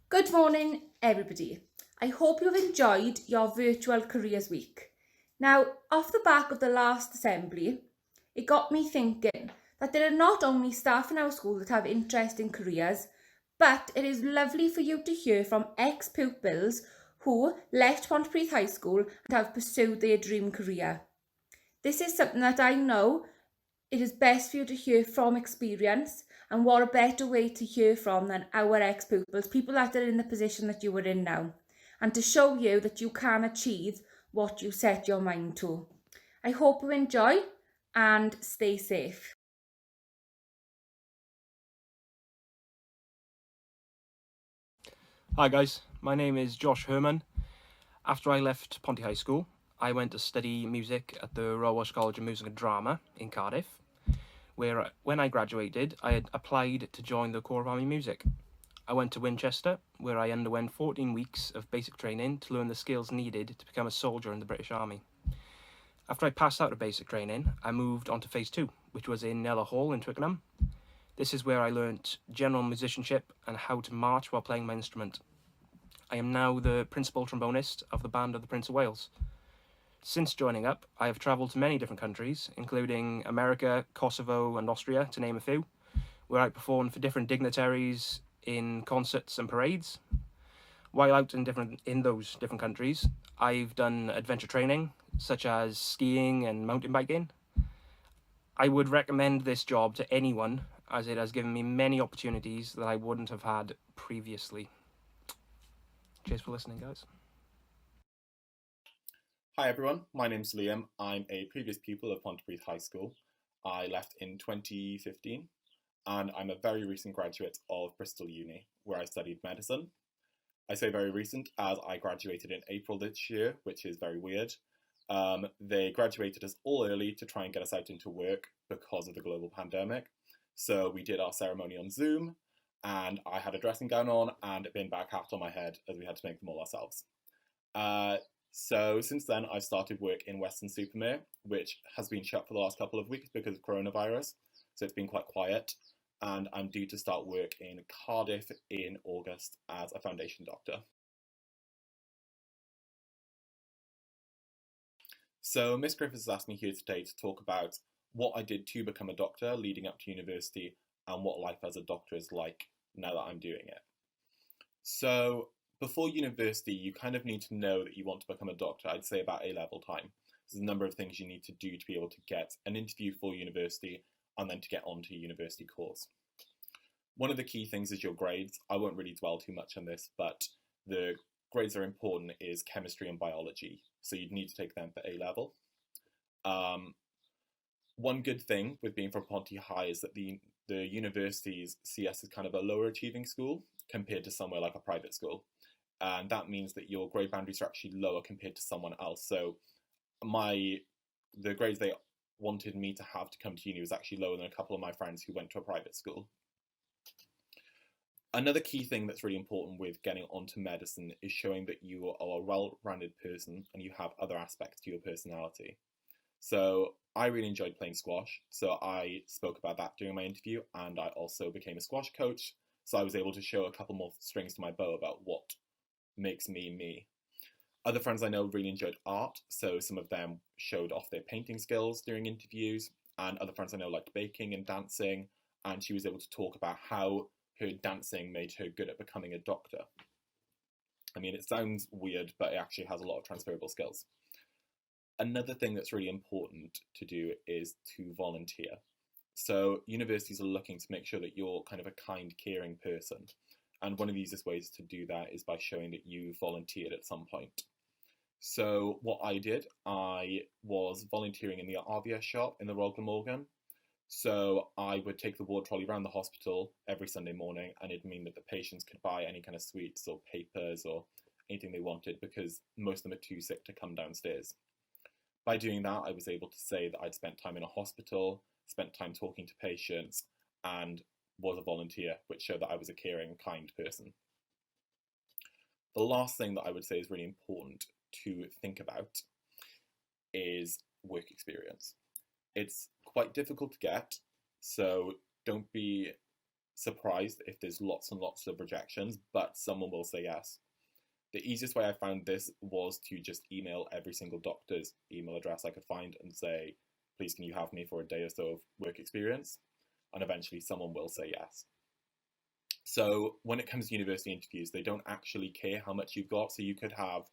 Good morning, everybody. I hope you've enjoyed your virtual careers week. Now, off the back of the last assembly, it got me thinking that there are not only staff in our school that have interest in careers, but it is lovely for you to hear from ex-pupils who left Pontypridd High School and have pursued their dream career. This is something that I know it is best for you to hear from experience, and what a better way to hear from than our ex-pupils, people that are in the position that you are in now, and to show you that you can achieve what you set your mind to. I hope you enjoy and stay safe. Hi guys, my name is Josh Herman. After I left Ponty High School, I went to study music at the Royal Welsh College of Music and Drama in Cardiff, where when I graduated, I had applied to join the Corps of Army Music. I went to Winchester, where I underwent 14 weeks of basic training to learn the skills needed to become a soldier in the British Army. After I passed out of basic training, I moved on to phase 2, which was in Nella Hall in Twickenham. This is where I learnt general musicianship and how to march while playing my instrument. I am now the principal trombonist of the Band of the Prince of Wales. Since joining up, I have travelled to many different countries, including America, Kosovo, and Austria, to name a few, where I performed for different dignitaries in concerts and parades. While out in those different countries, I've done adventure training, such as skiing and mountain biking. I would recommend this job to anyone, as it has given me many opportunities that I wouldn't have had previously. Cheers for listening, guys. Hi everyone, my name's Liam. I'm a previous pupil of Pontypridd High School. I left in 2015 and I'm a very recent graduate of Bristol Uni, where I studied medicine. I say very recent as I graduated in April this year, which is very weird. They graduated us all early to try and get us out into work because of the global pandemic. So we did our ceremony on Zoom and I had a dressing gown on and a bin bag hat on my head as we had to make them all ourselves. So since then, I've started work in Weston-super-Mare, which has been shut for the last couple of weeks because of coronavirus. So it's been quite quiet. And I'm due to start work in Cardiff in August as a foundation doctor. So Miss Griffiths has asked me here today to talk about what I did to become a doctor leading up to university and what life as a doctor is like now that I'm doing it. So before university, you kind of need to know that you want to become a doctor, I'd say about A-level time. There's a number of things you need to do to be able to get an interview for university and then to get onto a university course. One of the key things is your grades. I won't really dwell too much on this, but the grades that are important is chemistry and biology. So you'd need to take them for A-level. One good thing with being from Ponty High is that the universities see us as kind of a lower achieving school compared to somewhere like a private school. And that means that your grade boundaries are actually lower compared to someone else. So the grades they wanted me to have to come to uni was actually lower than a couple of my friends who went to a private school. Another key thing that's really important with getting onto medicine is showing that you are a well-rounded person and you have other aspects to your personality. So I really enjoyed playing squash, so I spoke about that during my interview, and I also became a squash coach, so I was able to show a couple more strings to my bow about what makes me me. Other friends I know really enjoyed art, so some of them showed off their painting skills during interviews, and other friends I know liked baking and dancing, and she was able to talk about how her dancing made her good at becoming a doctor. I mean, it sounds weird, but it actually has a lot of transferable skills. Another thing that's really important to do is to volunteer. So universities are looking to make sure that you're kind of a kind, caring person. And one of the easiest ways to do that is by showing that you volunteered at some point. So what I did, I was volunteering in the RVS shop in the Royal Glamorgan. So I would take the ward trolley around the hospital every Sunday morning, and it'd mean that the patients could buy any kind of sweets or papers or anything they wanted because most of them are too sick to come downstairs. By doing that, I was able to say that I'd spent time in a hospital, spent time talking to patients, and was a volunteer, which showed that I was a caring, kind person. The last thing that I would say is really important to think about is work experience. It's quite difficult to get, so don't be surprised if there's lots and lots of rejections, but someone will say yes. The easiest way I found this was to just email every single doctor's email address I could find and say, please can you have me for a day or so of work experience? And eventually someone will say yes. So when it comes to university interviews, they don't actually care how much you've got. So you could have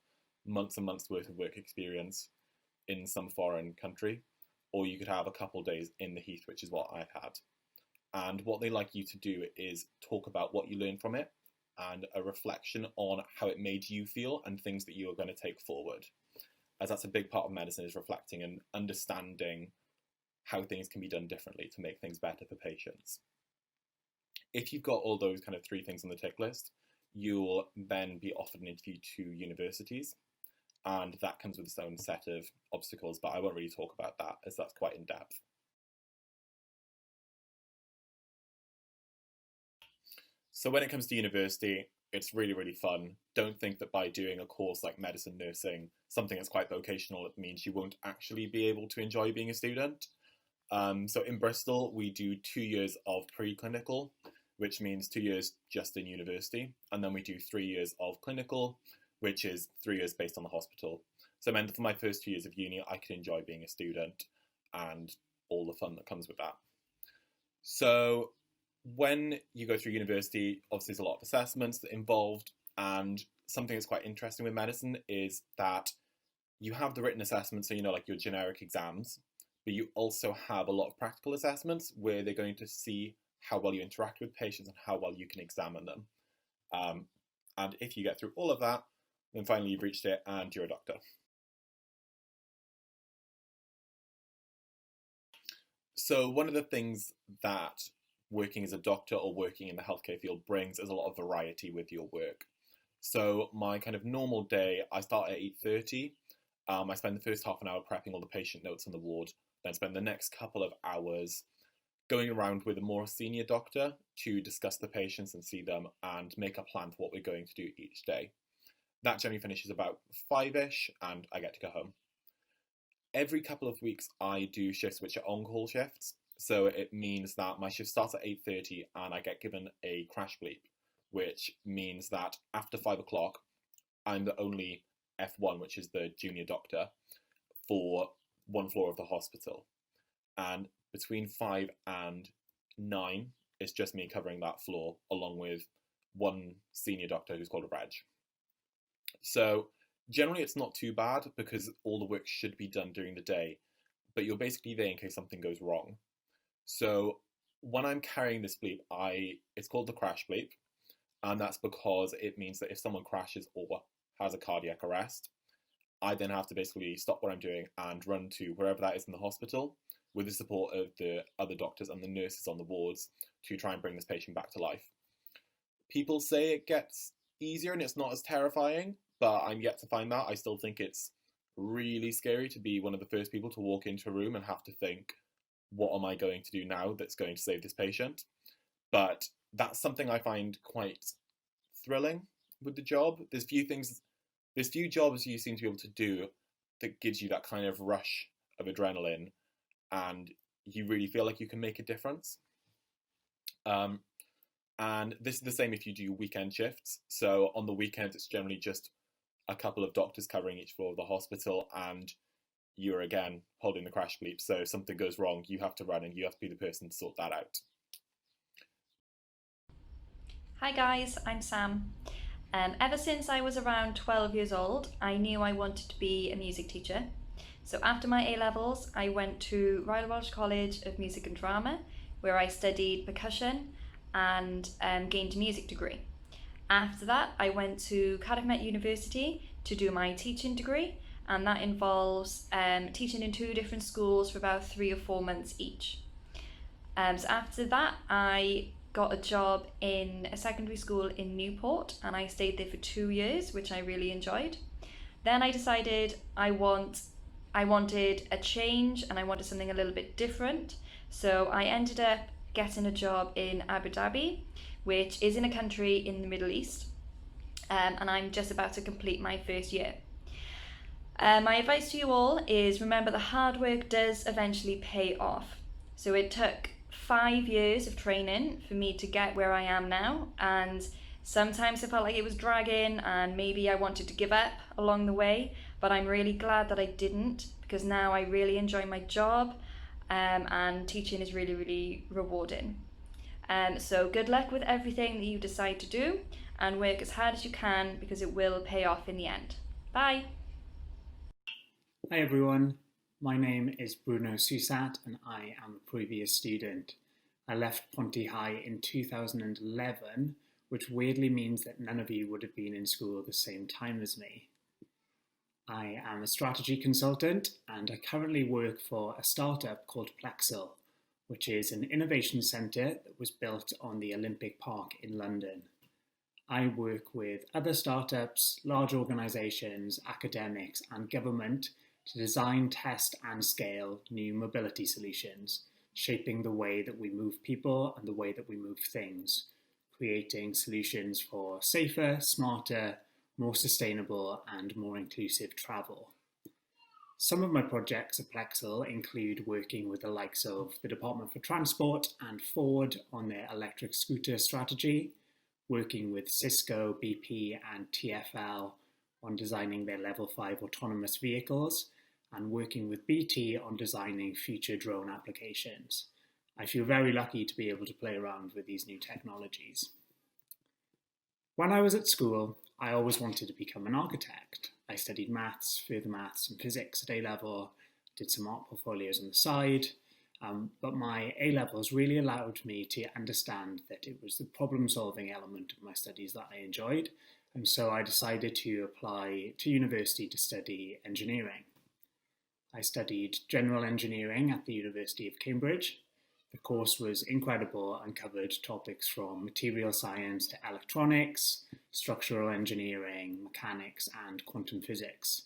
months and months worth of work experience in some foreign country, or you could have a couple of days in the Heath, which is what I had. And what they like you to do is talk about what you learned from it and a reflection on how it made you feel and things that you are going to take forward. As that's a big part of medicine, is reflecting and understanding how things can be done differently to make things better for patients. If you've got all those kind of 3 things on the tick list, you'll then be offered an interview to universities, and that comes with its own set of obstacles, but I won't really talk about that as that's quite in depth. So when it comes to university, it's really, really fun. Don't think that by doing a course like medicine, nursing, something that's quite vocational, it means you won't actually be able to enjoy being a student. So in Bristol, we do 2 years of preclinical, which means 2 years just in university. And then we do 3 years of clinical, which is 3 years based on the hospital. So I meant for my first 2 years of uni, I could enjoy being a student and all the fun that comes with that. So when you go through university, obviously there's a lot of assessments that are involved, and something that's quite interesting with medicine is that you have the written assessments, so you know, like your generic exams, but you also have a lot of practical assessments where they're going to see how well you interact with patients and how well you can examine them. And if you get through all of that, then finally you've reached it and you're a doctor. So one of the things that working as a doctor or working in the healthcare field brings is a lot of variety with your work. So my kind of normal day, I start at 8:30. I spend the first half an hour prepping all the patient notes on the ward, then spend the next couple of hours going around with a more senior doctor to discuss the patients and see them and make a plan for what we're going to do each day. That generally finishes about 5-ish and I get to go home. Every couple of weeks I do shifts which are on-call shifts. So it means that my shift starts at 8:30 and I get given a crash bleep, which means that after 5 o'clock, I'm the only F1, which is the junior doctor, for one floor of the hospital. And between 5 and 9, it's just me covering that floor, along with one senior doctor who's called a Reg. So generally it's not too bad because all the work should be done during the day, but you're basically there in case something goes wrong. So when I'm carrying this bleep, it's called the crash bleep, and that's because it means that if someone crashes or has a cardiac arrest, I then have to basically stop what I'm doing and run to wherever that is in the hospital with the support of the other doctors and the nurses on the wards to try and bring this patient back to life. People say it gets easier and it's not as terrifying, but I'm yet to find that. I still think it's really scary to be one of the first people to walk into a room and have to think, what am I going to do now that's going to save this patient? But that's something I find quite thrilling with the job. There's few jobs you seem to be able to do that gives you that kind of rush of adrenaline and you really feel like you can make a difference. And this is the same if you do weekend shifts. So on the weekends, it's generally just a couple of doctors covering each floor of the hospital and you're again holding the crash bleep. So if something goes wrong, you have to run and you have to be the person to sort that out. Hi guys, I'm Sam. Ever since I was around 12 years old, I knew I wanted to be a music teacher. So after my A-levels, I went to Royal Welsh College of Music and Drama, where I studied percussion and gained a music degree. After that, I went to Cardiff Met University to do my teaching degree, and that involves teaching in 2 different schools for about 3 or 4 months each. So after that, I got a job in a secondary school in Newport, and I stayed there for 2 years, which I really enjoyed. Then I decided I wanted a change and I wanted something a little bit different. So I ended up getting a job in Abu Dhabi, which is in a country in the Middle East, and I'm just about to complete my first year. My advice to you all is remember that hard work does eventually pay off. So it took 5 years of training for me to get where I am now, and sometimes I felt like it was dragging and maybe I wanted to give up along the way, but I'm really glad that I didn't, because now I really enjoy my job, and teaching is really, really rewarding. So good luck with everything that you decide to do, and work as hard as you can, because it will pay off in the end. Bye! Hi everyone, my name is Bruno Susat and I am a previous student. I left Ponty High in 2011, which weirdly means that none of you would have been in school at the same time as me. I am a strategy consultant and I currently work for a startup called Plexel, which is an innovation centre that was built on the Olympic Park in London. I work with other startups, large organisations, academics and government to design, test and scale new mobility solutions, shaping the way that we move people and the way that we move things, creating solutions for safer, smarter, more sustainable and more inclusive travel. Some of my projects at Plexel include working with the likes of the Department for Transport and Ford on their electric scooter strategy, working with Cisco, BP and TfL on designing their Level 5 autonomous vehicles, and working with BT on designing future drone applications. I feel very lucky to be able to play around with these new technologies. When I was at school, I always wanted to become an architect. I studied maths, further maths and physics at A-level, did some art portfolios on the side, but my A-levels really allowed me to understand that it was the problem-solving element of my studies that I enjoyed, and so I decided to apply to university to study engineering. I studied general engineering at the University of Cambridge. The course was incredible and covered topics from material science to electronics, structural engineering, mechanics, and quantum physics.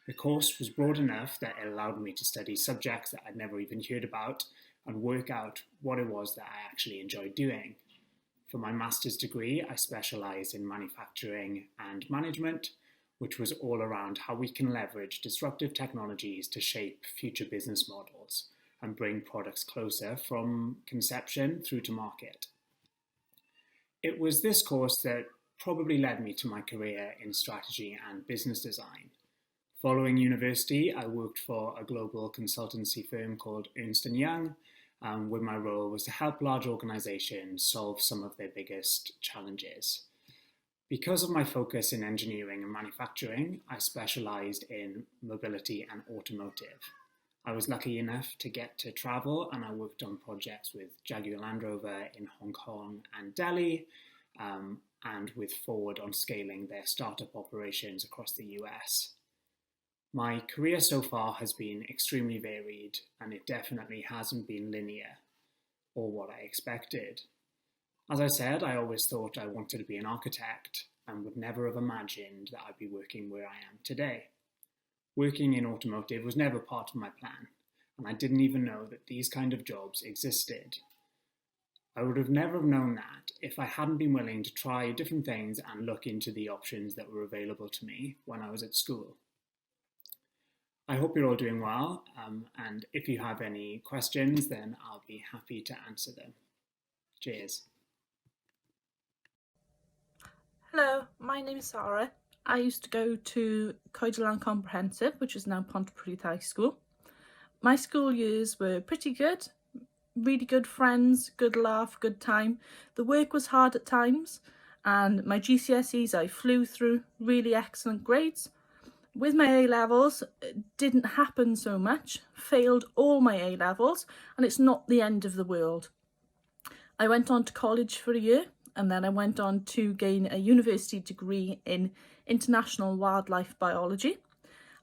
The course was broad enough that it allowed me to study subjects that I'd never even heard about and work out what it was that I actually enjoyed doing. For my master's degree, I specialised in manufacturing and management, which was all around how we can leverage disruptive technologies to shape future business models and bring products closer from conception through to market. It was this course that probably led me to my career in strategy and business design. Following university, I worked for a global consultancy firm called Ernst & Young, where my role was to help large organizations solve some of their biggest challenges. Because of my focus in engineering and manufacturing, I specialised in mobility and automotive. I was lucky enough to get to travel and I worked on projects with Jaguar Land Rover in Hong Kong and Delhi, and with Ford on scaling their startup operations across the US. My career so far has been extremely varied and it definitely hasn't been linear or what I expected. As I said, I always thought I wanted to be an architect and would never have imagined that I'd be working where I am today. Working in automotive was never part of my plan, and I didn't even know that these kind of jobs existed. I would have never known that if I hadn't been willing to try different things and look into the options that were available to me when I was at school. I hope you're all doing well, and if you have any questions, then I'll be happy to answer them. Cheers. Hello, my name is Sarah. I used to go to Coedulan Comprehensive, which is now Pontypridd High School. My school years were pretty good, really good friends, good laugh, good time. The work was hard at times, and my GCSEs I flew through, really excellent grades. With my A-levels, it didn't happen so much, failed all my A-levels, and it's not the end of the world. I went on to college for a year, and then I went on to gain a university degree in international wildlife biology.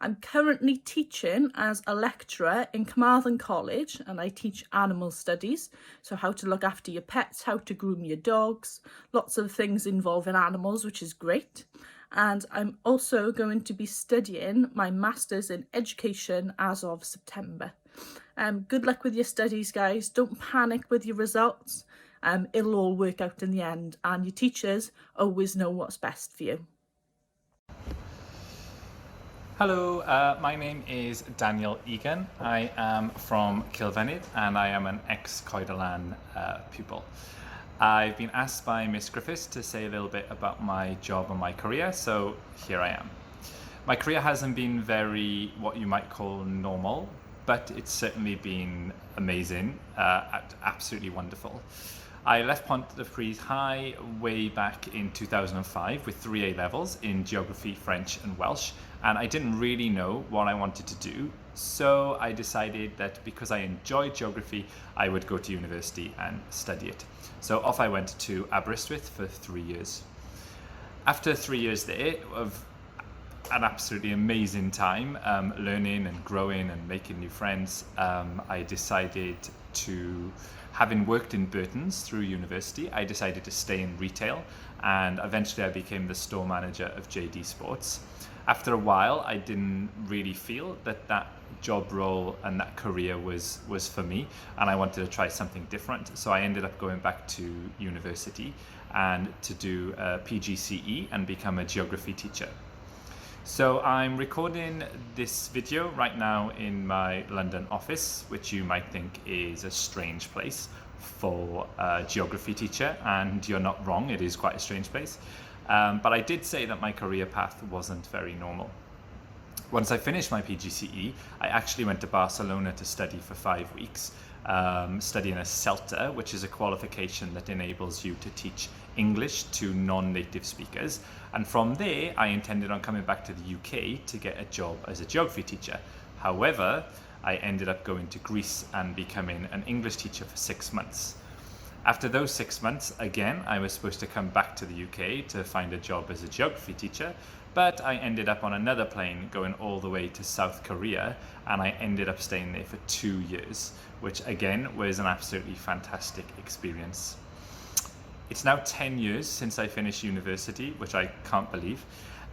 I'm currently teaching as a lecturer in Carmarthen College, and I teach animal studies, so how to look after your pets, how to groom your dogs, lots of things involving animals, which is great. And I'm also going to be studying my Masters in Education as of September. Good luck with your studies, guys. Don't panic with your results. It'll all work out in the end, and your teachers always know what's best for you. Hello, my name is Daniel Egan. I am from Kilfennydd and I am an ex-Coedalan pupil. I've been asked by Miss Griffiths to say a little bit about my job and my career, so here I am. My career hasn't been very, what you might call normal, but it's certainly been amazing, absolutely wonderful. I left Pontypridd High way back in 2005 with 3 A levels in geography, French and Welsh, and I didn't really know what I wanted to do, so I decided that because I enjoyed geography, I would go to university and study it. So off I went to Aberystwyth for 3 years. After 3 years there of an absolutely amazing time, learning and growing and making new friends, I decided to, having worked in Burton's through university, I decided to stay in retail, and eventually I became the store manager of JD Sports. After a while, I didn't really feel that that job role and that career was for me, and I wanted to try something different. So I ended up going back to university and to do a PGCE and become a geography teacher. So I'm recording this video right now in my London office, which you might think is a strange place for a geography teacher, and you're not wrong, it is quite a strange place. But I did say that my career path wasn't very normal. Once I finished my PGCE, I actually went to Barcelona to study for 5 weeks, studying a CELTA, which is a qualification that enables you to teach English to non-native speakers. And from there, I intended on coming back to the UK to get a job as a geography teacher. However, I ended up going to Greece and becoming an English teacher for 6 months. After those 6 months, again, I was supposed to come back to the UK to find a job as a geography teacher, but I ended up on another plane going all the way to South Korea, and I ended up staying there for 2 years, which again was an absolutely fantastic experience. It's now 10 years since I finished university, which I can't believe,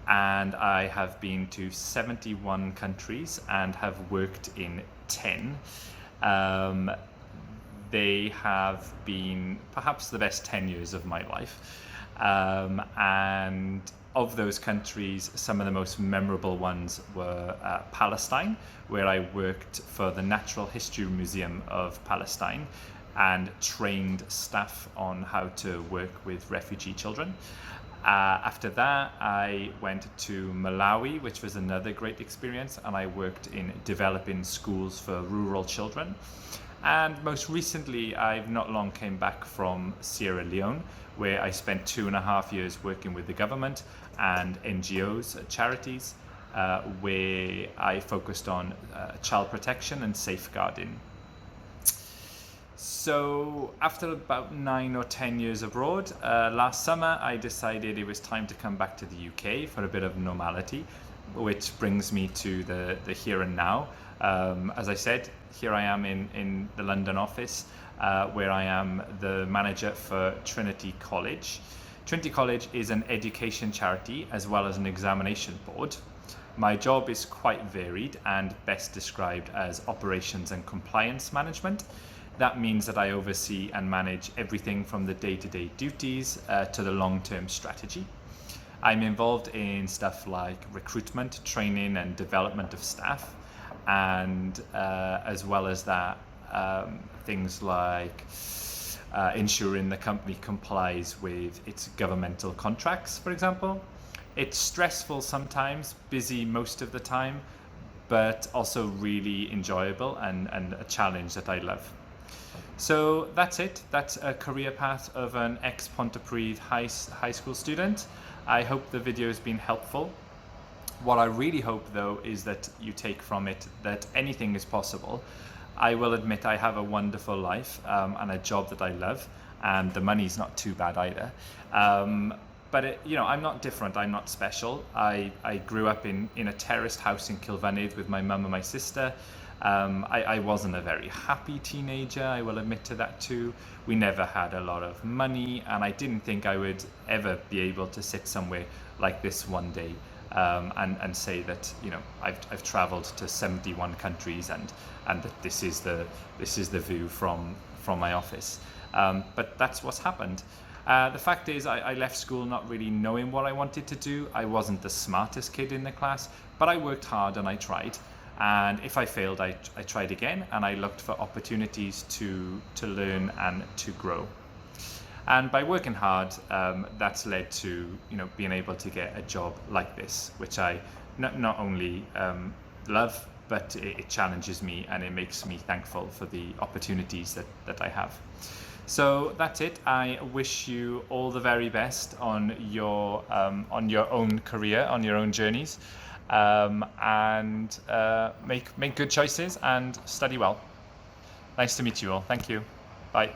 and I have been to 71 countries and have worked in 10. They have been perhaps the best 10 years of my life. And of those countries, some of the most memorable ones were Palestine, where I worked for the Natural History Museum of Palestine and trained staff on how to work with refugee children. After that, I went to Malawi, which was another great experience, and I worked in developing schools for rural children. And most recently, I've not long came back from Sierra Leone, where I spent 2.5 years working with the government and NGOs, charities, where I focused on child protection and safeguarding. So after about 9 or 10 years abroad, last summer I decided it was time to come back to the UK for a bit of normality, which brings me to the here and now. As I said, here I am in the London office, where I am the manager for Trinity College. Trinity College is an education charity as well as an examination board. My job is quite varied and best described as operations and compliance management. That means that I oversee and manage everything from the day-to-day duties to the long-term strategy. I'm involved in stuff like recruitment, training and development of staff, and as well as that, things like ensuring the company complies with its governmental contracts, for example. It's stressful sometimes, busy most of the time, but also really enjoyable and a challenge that I love. So that's it. That's a career path of an ex-Pontypridd high school student. I hope the video has been helpful. What I really hope, though, is that you take from it that anything is possible. I will admit I have a wonderful life and a job that I love, and the money's not too bad either. But I'm not different. I'm not special. I grew up in a terraced house in Kilfennydd with my mum and my sister. I wasn't a very happy teenager, I will admit to that too. We never had a lot of money, and I didn't think I would ever be able to sit somewhere like this one day and say that I've travelled to 71 countries and that this is the view from my office. But that's what's happened. The fact is, I left school not really knowing what I wanted to do. I wasn't the smartest kid in the class, but I worked hard and I tried. And if I failed, I tried again, and I looked for opportunities to learn and to grow. And by working hard, that's led to being able to get a job like this, which I not only love, but it challenges me and it makes me thankful for the opportunities that I have. So that's it. I wish you all the very best on your own career, on your own journeys, and make good choices and study well. Nice to meet you all. Thank you. Bye.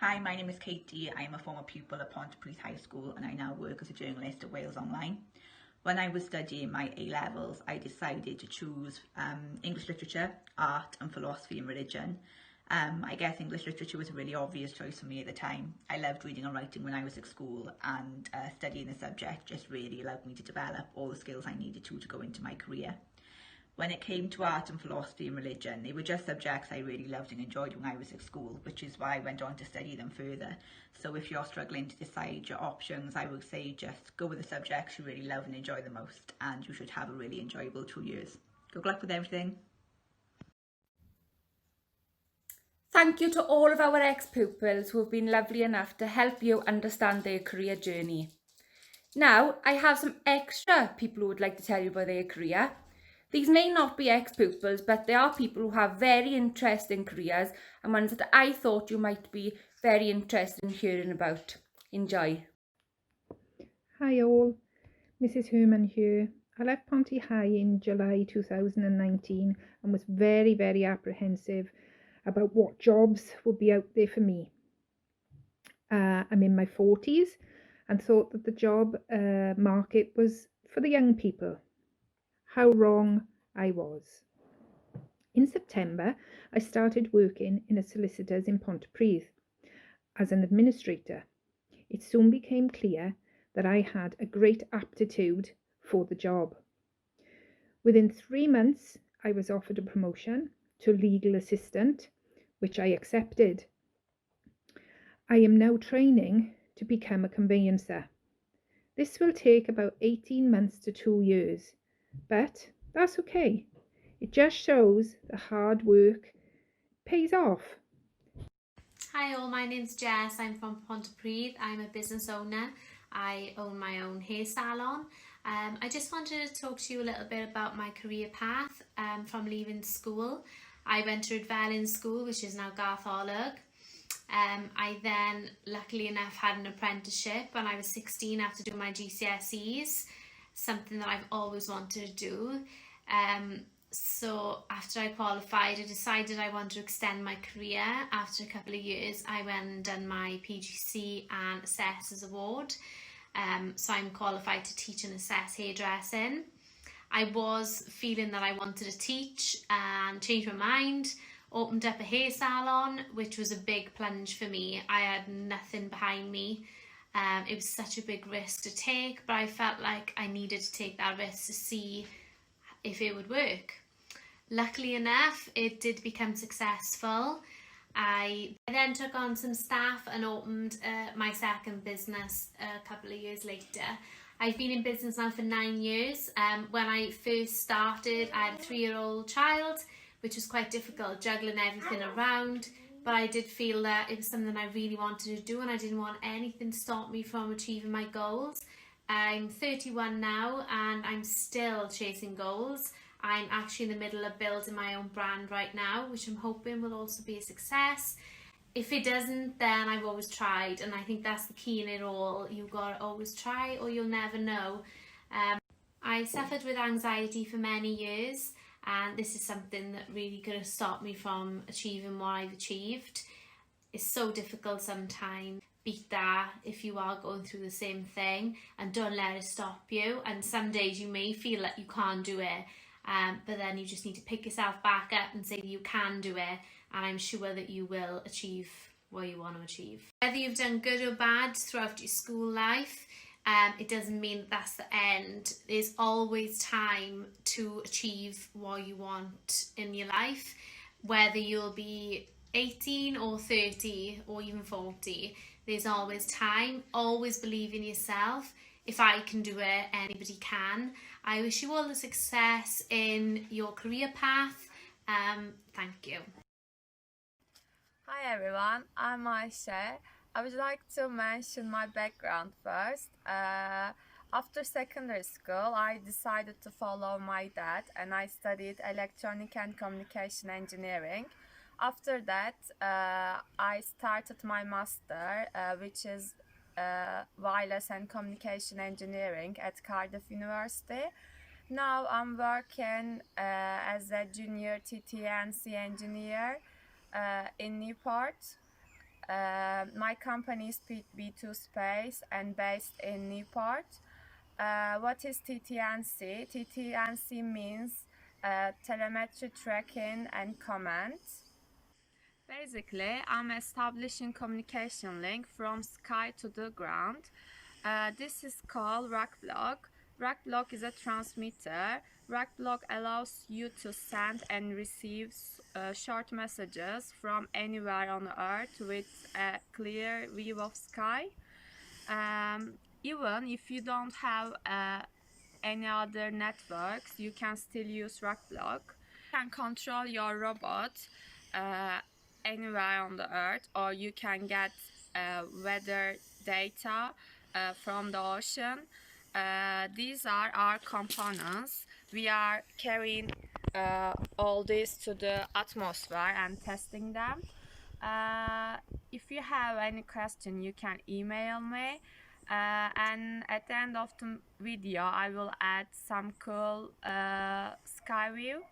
Hi, my name is Katie. I am a former pupil at Pontypridd High School and I now work as a journalist at Wales Online. When I was studying my A-levels, I decided to choose English literature, art and philosophy and religion. I guess English literature was a really obvious choice for me at the time. I loved reading and writing when I was at school, and studying the subject just really allowed me to develop all the skills I needed to go into my career. When it came to art and philosophy and religion, they were just subjects I really loved and enjoyed when I was at school, which is why I went on to study them further. So if you're struggling to decide your options, I would say just go with the subjects you really love and enjoy the most, and you should have a really enjoyable 2 years. Good luck with everything. Thank you to all of our ex-pupils who have been lovely enough to help you understand their career journey. Now, I have some extra people who would like to tell you about their career. These may not be ex-pupils, but they are people who have very interesting careers and ones that I thought you might be very interested in hearing about. Enjoy. Hi all, Mrs. Herman here. I left Ponty High in July 2019 and was very, very apprehensive about what jobs would be out there for me. I'm in my 40s and thought that the job market was for the young people. How wrong I was. In September, I started working in a solicitor's in Pontypridd as an administrator. It soon became clear that I had a great aptitude for the job. Within 3 months, I was offered a promotion to legal assistant, which I accepted. I am now training to become a conveyancer. This will take about 18 months to 2 years. But that's okay. It just shows the hard work pays off. Hi all, my name's Jess. I'm from Pontypridd. I'm a business owner. I own my own hair salon. I just wanted to talk to you a little bit about my career path from leaving school. I went to Rydfelyn School, which is now Gartholwg. I then, luckily enough, had an apprenticeship when I was 16 after doing my GCSEs. Something that I've always wanted to do. So after I qualified, I decided I wanted to extend my career. After a couple of years, I went and done my PGC and Assessors Award. So I'm qualified to teach and assess hairdressing. I was feeling that I wanted to teach and changed my mind, opened up a hair salon, which was a big plunge for me. I had nothing behind me. It was such a big risk to take, but I felt like I needed to take that risk to see if it would work. Luckily enough, it did become successful. I then took on some staff and opened my second business a couple of years later. I've been in business now for 9 years. When I first started, I had a 3-year-old child, which was quite difficult, juggling everything around. But I did feel that it was something I really wanted to do and I didn't want anything to stop me from achieving my goals. I'm 31 now and I'm still chasing goals. I'm actually in the middle of building my own brand right now, which I'm hoping will also be a success. If it doesn't, then I've always tried, and I think that's the key in it all. You've got to always try or you'll never know. I suffered with anxiety for many years. And this is something that really could have stopped me from achieving what I've achieved. It's so difficult sometimes. Beat that if you are going through the same thing and don't let it stop you. And some days you may feel that you can't do it, but then you just need to pick yourself back up and say that you can do it. And I'm sure that you will achieve what you want to achieve. Whether you've done good or bad throughout your school life, it doesn't mean that's the end. There's always time to achieve what you want in your life, whether you'll be 18 or 30 or even 40, there's always time. Always believe in yourself. If I can do it, anybody can. I wish you all the success in your career path. Thank you. Hi everyone, I'm Ayşe. I would like to mention my background first. After secondary school, I decided to follow my dad and I studied electronic and communication engineering. After that, I started my master, which is wireless and communication engineering at Cardiff University. Now I'm working as a junior TTNC engineer in Newport. My company is B2 Space and based in Newport. What is TTNC? TTNC means telemetry tracking and command. Basically, I'm establishing communication link from sky to the ground. This is called rack block. Rack block is a transmitter. Rack block allows you to send and receive short messages from anywhere on Earth with a clear view of sky. Even if you don't have any other networks, you can still use rack block. You can control your robot anywhere on the Earth, or you can get weather data from the ocean. These are our components. We are carrying all this to the atmosphere and testing them. If you have any question, you can email me. And at the end of the video, I will add some cool sky view.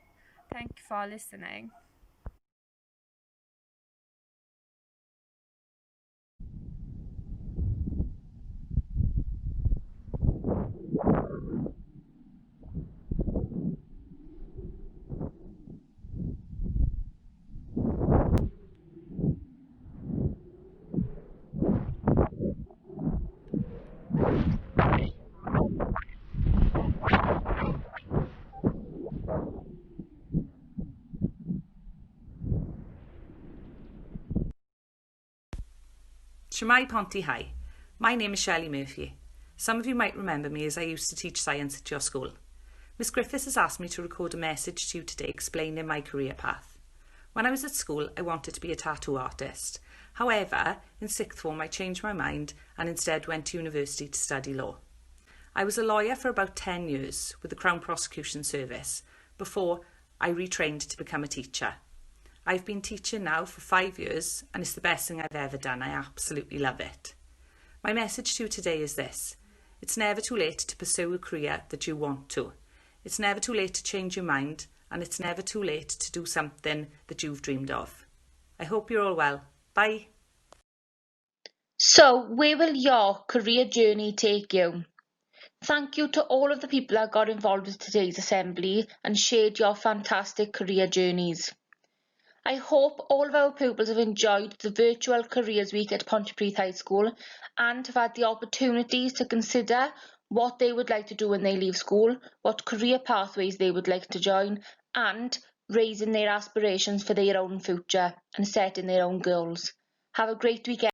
Thank you for listening. Shemai Ponty High. My name is Shirley Murphy. Some of you might remember me as I used to teach science at your school. Miss Griffiths has asked me to record a message to you today explaining my career path. When I was at school, I wanted to be a tattoo artist. However, in sixth form, I changed my mind and instead went to university to study law. I was a lawyer for about 10 years with the Crown Prosecution Service before I retrained to become a teacher. I've been teaching now for 5 years and it's the best thing I've ever done. I absolutely love it. My message to you today is this. It's never too late to pursue a career that you want to. It's never too late to change your mind, and it's never too late to do something that you've dreamed of. I hope you're all well. Bye. So, where will your career journey take you? Thank you to all of the people that got involved with today's assembly and shared your fantastic career journeys. I hope all of our pupils have enjoyed the virtual Careers Week at Pontypridd High School and have had the opportunities to consider what they would like to do when they leave school, what career pathways they would like to join, and raising their aspirations for their own future and setting their own goals. Have a great weekend.